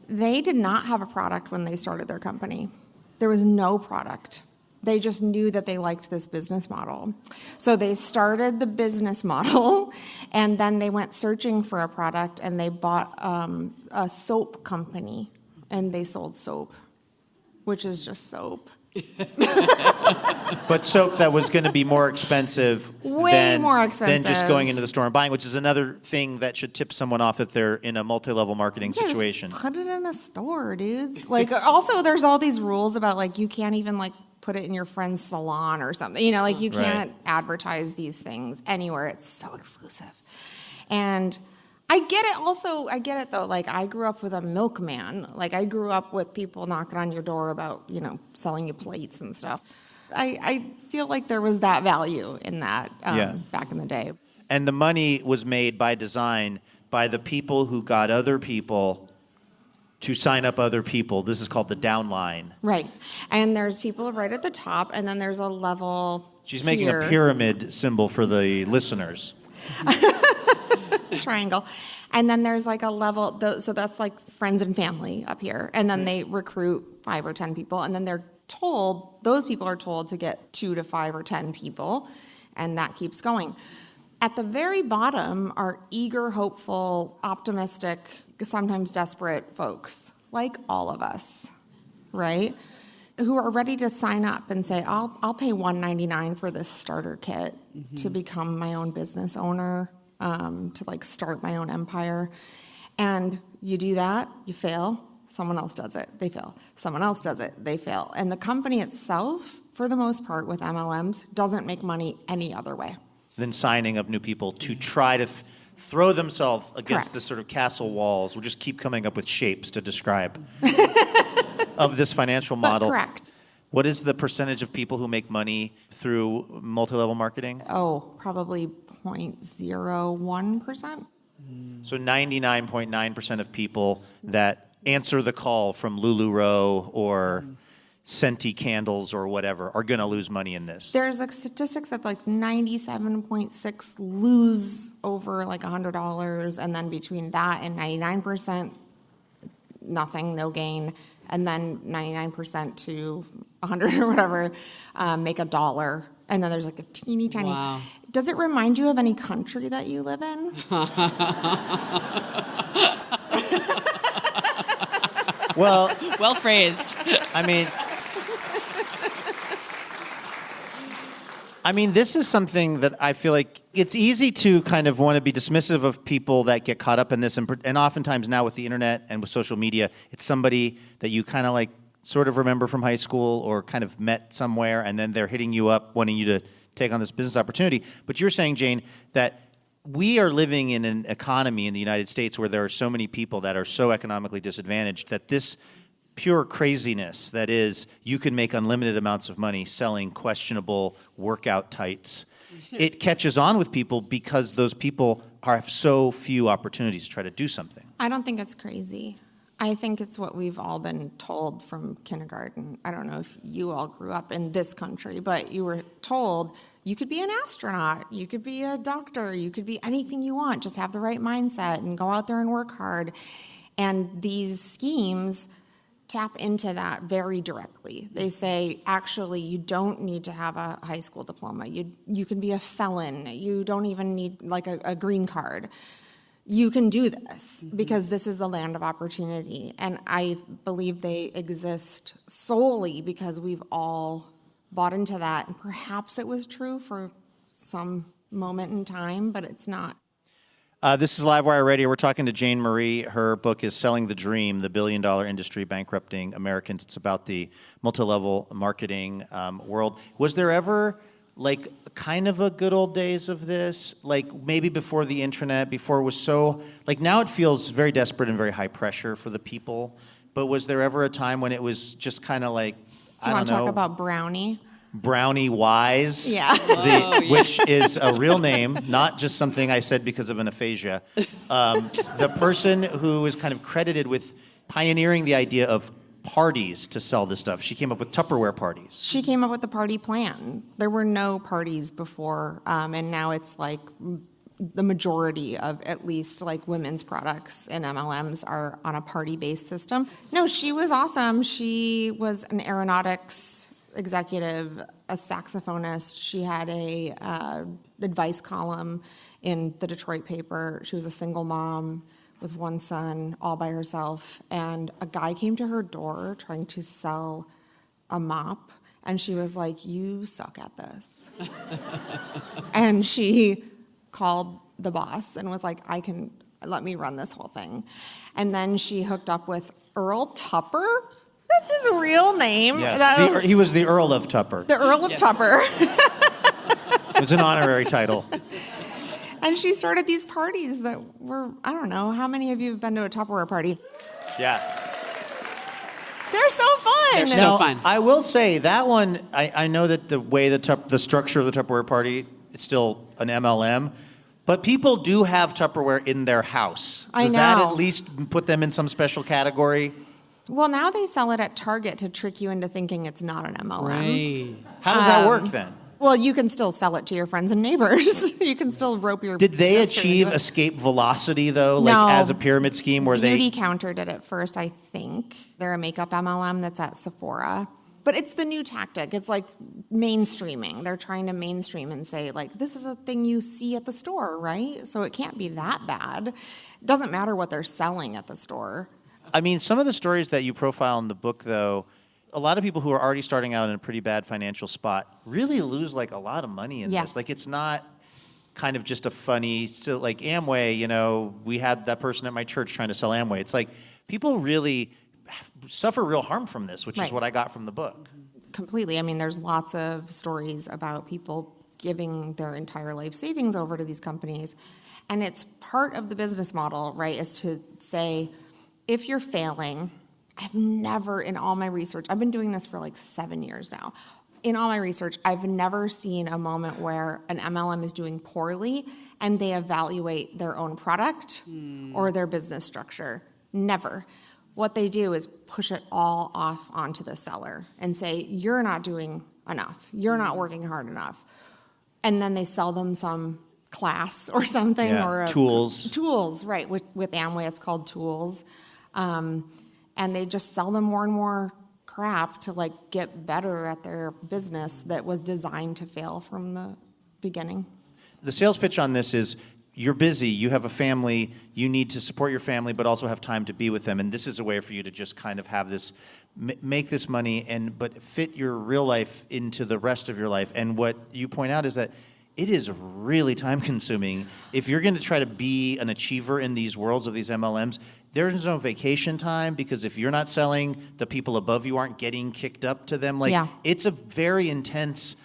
Speaker 5: They did not have a product when they started their company. There was no product. They just knew that they liked this business model. So they started the business model, and then they went searching for a product, and they bought a soap company, and they sold soap, which is just soap.
Speaker 1: But soap that was going to be more expensive
Speaker 5: More
Speaker 1: than
Speaker 5: expensive
Speaker 1: just going into the store and buying, which is another thing that should tip someone off if they're in a multi-level marketing
Speaker 5: Yeah,
Speaker 1: situation.
Speaker 5: just put it in a store, dudes. Like, also, there's all these rules about, like, you can't even, like, put it in your friend's salon or something. You know, like, you can't advertise these things anywhere. It's so exclusive. And I get it also. I get it, though. Like, I grew up with a milkman. Like, I grew up with people knocking on your door about, you know, selling you plates and stuff. I feel like there was that value in that back in the day.
Speaker 1: And the money was made by design by the people who got other people to sign up other people. This is called the downline.
Speaker 5: Right. And there's people right at the top, and then there's a level
Speaker 1: She's making
Speaker 5: here.
Speaker 1: a pyramid symbol for the listeners.
Speaker 5: Triangle. And then there's like a level, so that's like friends and family up here. And then they recruit 5 or 10 people, and then those people are told to get 2 to 5 or 10 people, and that keeps going. At the very bottom are eager, hopeful, optimistic, sometimes desperate folks, like all of us, right? Who are ready to sign up and say, I'll pay $199 for this starter kit to become my own business owner, to like start my own empire. And you do that, you fail, someone else does it, they fail. Someone else does it, they fail. And the company itself, for the most part with MLMs, doesn't make money any other way.
Speaker 1: Then signing up new people to try to throw themselves against
Speaker 5: Correct.
Speaker 1: this sort of castle walls. We'll just keep coming up with shapes to describe of this financial model.
Speaker 5: But correct.
Speaker 1: What is the percentage of people who make money through multi-level marketing?
Speaker 5: Oh, probably 0.01%.
Speaker 1: So 99.9% of people that answer the call from LuLaRoe or Scenty candles or whatever are going to lose money in this.
Speaker 5: There's a statistics that like 97.6 lose over like $100, and then between that and 99%, nothing, no gain, and then 99% to 100 or whatever make $1, and then there's like a teeny tiny.
Speaker 3: Wow.
Speaker 5: Does it remind you of any country that you live in?
Speaker 3: Well phrased.
Speaker 1: I mean, this is something that I feel like it's easy to kind of want to be dismissive of people that get caught up in this. And oftentimes now with the internet and with social media, it's somebody that you kind of like sort of remember from high school or kind of met somewhere, and then they're hitting you up wanting you to take on this business opportunity. But you're saying, Jane, that we are living in an economy in the United States where there are so many people that are so economically disadvantaged that this pure craziness that is you can make unlimited amounts of money selling questionable workout tights, it catches on with people because those people have so few opportunities to try to do something.
Speaker 5: I don't think it's crazy. I think it's what we've all been told from kindergarten. I don't know if you all grew up in this country, but you were told you could be an astronaut, you could be a doctor, you could be anything you want, just have the right mindset and go out there and work hard. And these schemes tap into that very directly. They say, actually, you don't need to have a high school diploma. You can be a felon. You don't even need like a green card. You can do this because this is the land of opportunity. And I believe they exist solely because we've all bought into that. And perhaps it was true for some moment in time, but it's not.
Speaker 1: This is Livewire Radio. We're talking to Jane Marie. Her book is Selling the Dream, the billion-dollar industry bankrupting Americans. It's about the multi-level marketing world. Was there ever, like, kind of a good old days of this? Like, maybe before the internet, before it was so... Like, now it feels very desperate and very high pressure for the people. But was there ever a time when it was just kind of like,
Speaker 5: Do you want to talk about Brownie?
Speaker 1: Brownie Wise,
Speaker 5: Yeah.
Speaker 1: Which is a real name, not just something I said because of an aphasia. The person who is kind of credited with pioneering the idea of parties to sell this stuff. She came up with Tupperware parties.
Speaker 5: She came up with the party plan. There were no parties before, and now it's like the majority of at least like women's products in MLMs are on a party-based system. No, she was awesome. She was an aeronautics executive, a saxophonist. She had a advice column in the Detroit paper. She was a single mom with one son, all by herself. And a guy came to her door trying to sell a mop. And she was like, "You suck at this." And she called the boss and was like, let me run this whole thing. And then she hooked up with Earl Tupper. That's his real name.
Speaker 1: Yes. He was the Earl of Tupper.
Speaker 5: The Earl of Tupper.
Speaker 1: It was an honorary title.
Speaker 5: And she started these parties that were, I don't know, how many of you have been to a Tupperware party?
Speaker 1: Yeah.
Speaker 5: They're so fun.
Speaker 2: They're so fun.
Speaker 1: I will say that one, I know that the way the structure of the Tupperware party, it's still an MLM, but people do have Tupperware in their house.
Speaker 5: I know.
Speaker 1: Does that at least put them in some special category?
Speaker 5: Well, now they sell it at Target to trick you into thinking it's not an MLM.
Speaker 2: Right.
Speaker 1: How does that work then?
Speaker 5: Well, you can still sell it to your friends and neighbors. You can still rope your
Speaker 1: Did they
Speaker 5: sister
Speaker 1: achieve
Speaker 5: into it.
Speaker 1: escape velocity, though, like
Speaker 5: No.
Speaker 1: as a pyramid scheme where
Speaker 5: Beauty Counter did it first, I think. They're a makeup MLM that's at Sephora. But it's the new tactic. It's like mainstreaming. They're trying to mainstream and say, like, this is a thing you see at the store, right? So it can't be that bad. It doesn't matter what they're selling at the store.
Speaker 1: I mean, some of the stories that you profile in the book, though, a lot of people who are already starting out in a pretty bad financial spot really lose, like, a lot of money in this. Like, it's not kind of just a funny, so, like, Amway, you know, we had that person at my church trying to sell Amway. It's like people really suffer real harm from this, which is what I got from the book.
Speaker 5: Completely. I mean, there's lots of stories about people giving their entire life savings over to these companies. And it's part of the business model, right, is to say, if you're failing, I've never, in all my research, I've been doing this for like 7 years now. In all my research, I've never seen a moment where an MLM is doing poorly and they evaluate their own product or their business structure. Never. What they do is push it all off onto the seller and say, you're not doing enough. You're not working hard enough. And then they sell them some class or something.
Speaker 1: Yeah.
Speaker 5: Or
Speaker 1: Tools.
Speaker 5: Tools, right. With Amway, it's called tools. And they just sell them more and more crap to like get better at their business that was designed to fail from the beginning.
Speaker 1: The sales pitch on this is, you're busy, you have a family, you need to support your family, but also have time to be with them. And this is a way for you to just kind of have this, make this money, but fit your real life into the rest of your life. And what you point out is that it is really time consuming. If you're going to try to be an achiever in these worlds of these MLMs, there's no vacation time, because if you're not selling, the people above you aren't getting kicked up to them. Like, it's a very intense,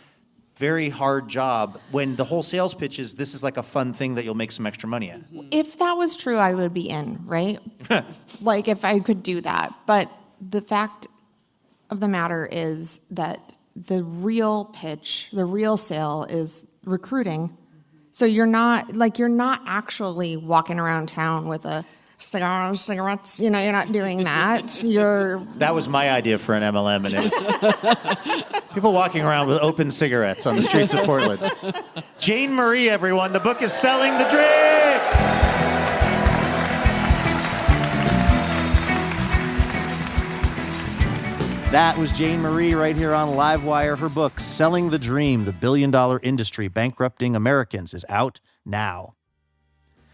Speaker 1: very hard job when the whole sales pitch is, this is like a fun thing that you'll make some extra money at.
Speaker 5: If that was true, I would be in, right? Like, if I could do that. But the fact of the matter is that the real pitch, the real sale is recruiting. So you're not actually walking around town with a cigarettes, you're not doing that.
Speaker 1: That was my idea for an MLM, and it's people walking around with open cigarettes on the streets of Portland. Jane Marie, everyone. The book is Selling the Dream. That was Jane Marie right here on Livewire. Her book, Selling the Dream, the billion-dollar industry bankrupting Americans, is out now.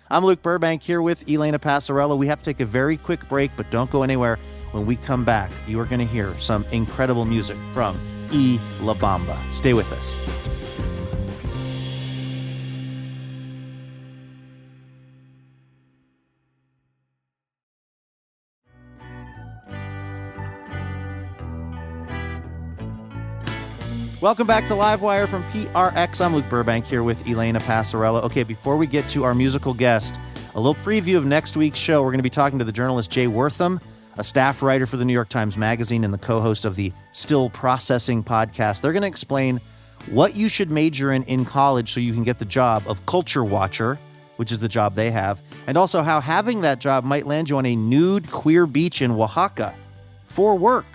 Speaker 1: I'm Luke Burbank here with Elena Passarello. We have to take a very quick break, but don't go anywhere. When we come back, you are going to hear some incredible music from Bamba. Stay with us. Welcome back to Livewire from PRX. I'm Luke Burbank here with Elena Passarello. Okay, before we get to our musical guest, a little preview of next week's show. We're going to be talking to the journalist Jay Wortham, a staff writer for the New York Times Magazine and the co-host of the Still Processing podcast. They're going to explain what you should major in college so you can get the job of culture watcher, which is the job they have, and also how having that job might land you on a nude queer beach in Oaxaca for work.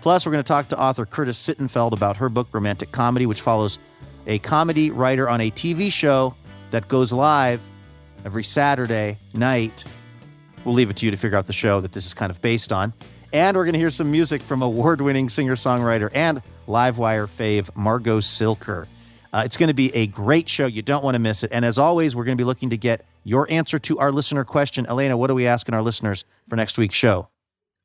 Speaker 1: Plus, we're going to talk to author Curtis Sittenfeld about her book, Romantic Comedy, which follows a comedy writer on a TV show that goes live every Saturday night. We'll leave it to you to figure out the show that this is kind of based on. And we're going to hear some music from award-winning singer-songwriter and Livewire fave Margot Silker. It's going to be a great show. You don't want to miss it. And as always, we're going to be looking to get your answer to our listener question. Elena, what are we asking our listeners for next week's show?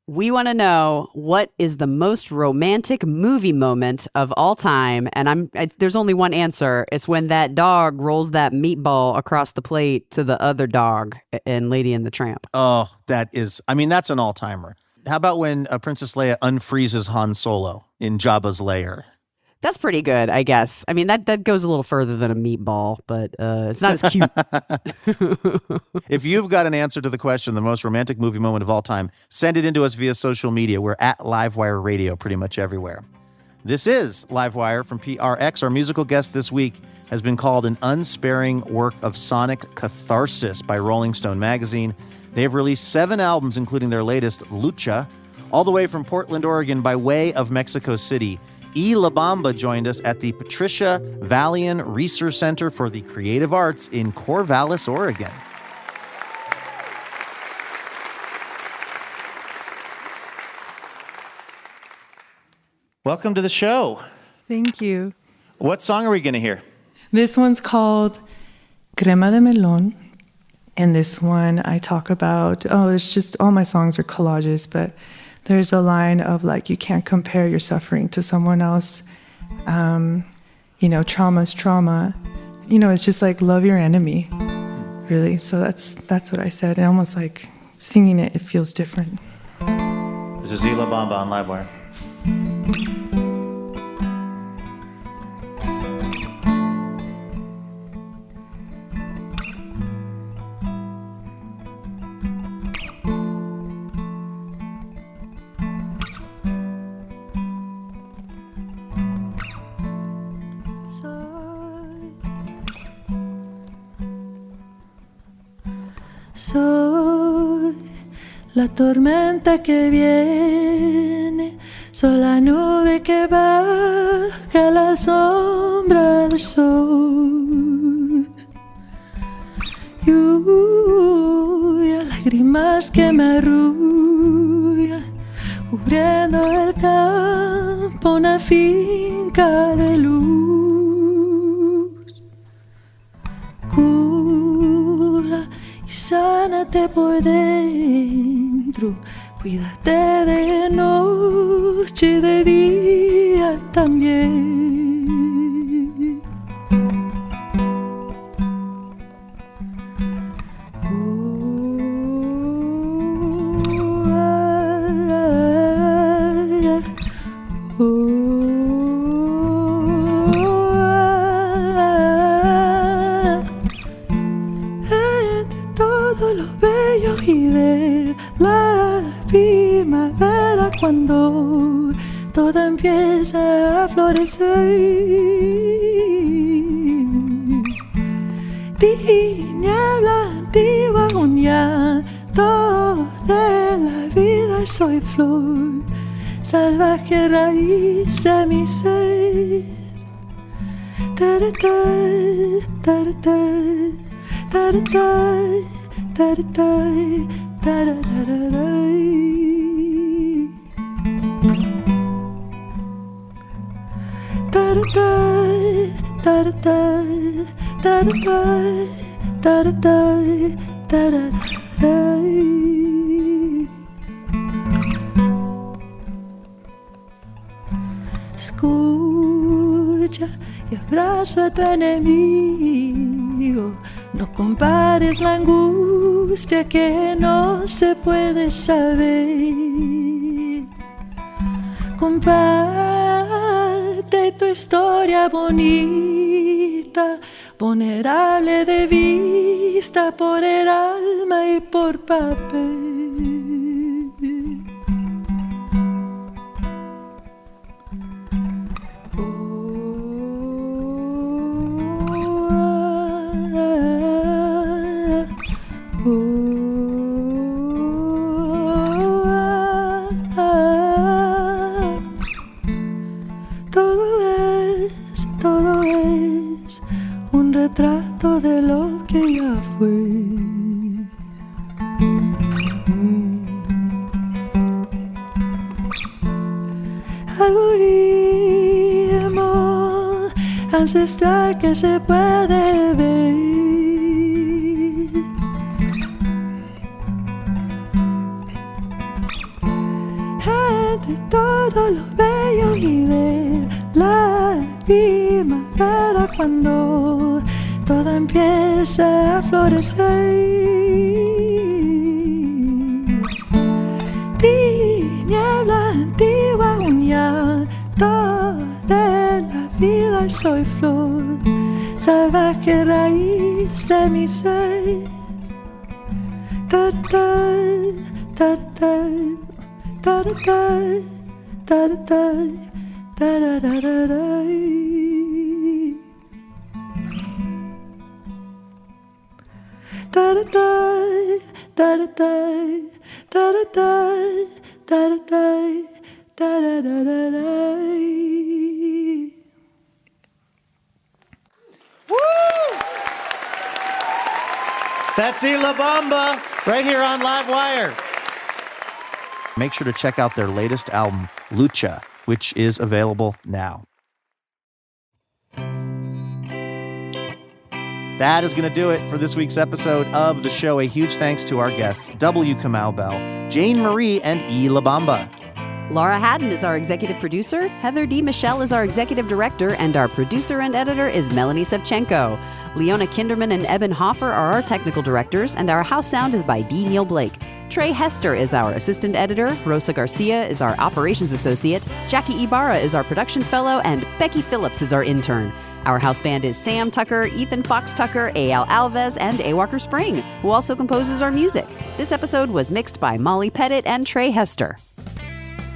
Speaker 2: We want to know what is the most romantic movie moment of all time. And there's only one answer. It's when that dog rolls that meatball across the plate to the other dog in Lady and the Tramp.
Speaker 1: Oh, that's an all-timer. How about when Princess Leia unfreezes Han Solo in Jabba's lair?
Speaker 2: That's pretty good, I guess. I mean, that goes a little further than a meatball, but it's not as cute.
Speaker 1: If you've got an answer to the question, the most romantic movie moment of all time, send it into us via social media. We're at Livewire Radio pretty much everywhere. This is Livewire from PRX. Our musical guest this week has been called an unsparing work of sonic catharsis by Rolling Stone magazine. They have released 7 albums, including their latest, Lucha, all the way from Portland, Oregon, by way of Mexico City. Bamba joined us at the Patricia Valian Research Center for the Creative Arts in Corvallis, Oregon. Welcome to the show.
Speaker 6: Thank you.
Speaker 1: What song are we going to hear?
Speaker 6: This one's called Crema de Melón. And this one I talk about, it's just, all my songs are collages, but there's a line of like, you can't compare your suffering to someone else. Trauma's trauma. It's just like, love your enemy, really. So that's what I said. And almost like singing it feels different.
Speaker 1: This is Bamba on Livewire.
Speaker 6: Soy la tormenta que viene, soy la nube que baja a la sombra del sol. Lluvia, lágrimas que me arrullan, cubriendo el campo, una finca de luz. Cura y sánate por dentro, cuídate de noche y de día también. Entre todos los bellos y de la primavera, cuando todo empieza a florecer, tiniebla antigua, un llanto de la vida, soy flor, salvaje raíz de mi ser. Tarata, tarata, tarata, tarata, tararara. Tarata, tarata, tarata, tarata, tararara. Escucha y abraza a tu enemigo. No compares la angustia que no se puede saber. Comparte de tu historia bonita, vulnerable de vista por el alma y por papel. Todo es un retrato de lo que ya fue. Algoritmo ancestral que se puede ver. Entre todo lo bello y de la primavera, cuando todo empieza a florecer. Tiniebla antigua, un llanto de la vida, y soy flor salvaje, raíz de mi ser. Taratay, taratay, taratay, taratay, tarararay. Taratay, taratay, taratay, taratay, tarararay.
Speaker 1: That's La Bamba right here on Livewire. Make sure to check out their latest album, Lucha, which is available now. That is going to do it for this week's episode of the show. A huge thanks to our guests, W. Kamau Bell, Jane Marie, and La Bamba.
Speaker 2: Laura Haddon is our executive producer, Heather D. Michelle is our executive director, and our producer and editor is Melanie Sevchenko. Leona Kinderman and Eben Hoffer are our technical directors, and our house sound is by D. Neil Blake. Trey Hester is our assistant editor, Rosa Garcia is our operations associate, Jackie Ibarra is our production fellow, and Becky Phillips is our intern. Our house band is Sam Tucker, Ethan Fox Tucker, A.L. Alves, and A. Walker Spring, who also composes our music. This episode was mixed by Molly Pettit and Trey Hester.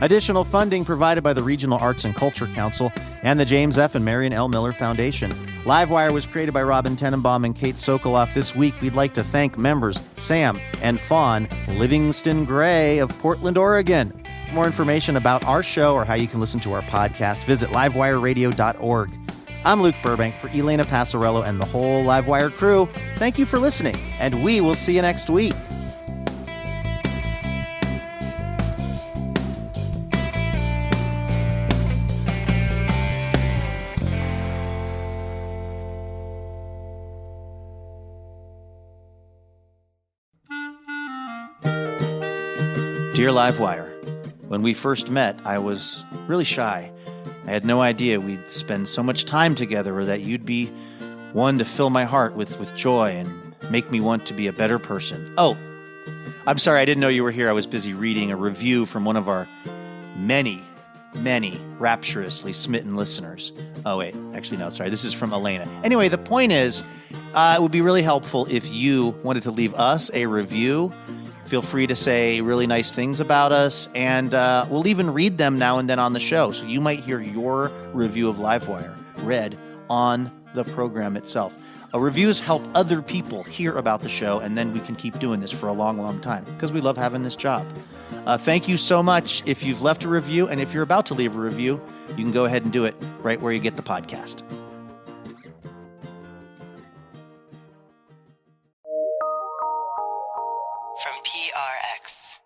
Speaker 1: Additional funding provided by the Regional Arts and Culture Council and the James F. and Marion L. Miller Foundation. Livewire was created by Robin Tenenbaum and Kate Sokoloff. This week, we'd like to thank members Sam and Fawn Livingston Gray of Portland, Oregon. For more information about our show or how you can listen to our podcast, visit livewireradio.org. I'm Luke Burbank for Elena Passarello and the whole Livewire crew. Thank you for listening, and we will see you next week. Dear Livewire, when we first met, I was really shy. I had no idea we'd spend so much time together, or that you'd be one to fill my heart with joy and make me want to be a better person. Oh, I'm sorry, I didn't know you were here. I was busy reading a review from one of our many rapturously smitten listeners. Oh, wait, actually, no, sorry. This is from Elena. Anyway, the point is, it would be really helpful if you wanted to leave us a review. Feel free to say really nice things about us, and we'll even read them now and then on the show. So you might hear your review of Livewire read on the program itself. Reviews help other people hear about the show, and then we can keep doing this for a long, long time because we love having this job. Thank you so much if you've left a review, and if you're about to leave a review, you can go ahead and do it right where you get the podcast.
Speaker 7: From PRX.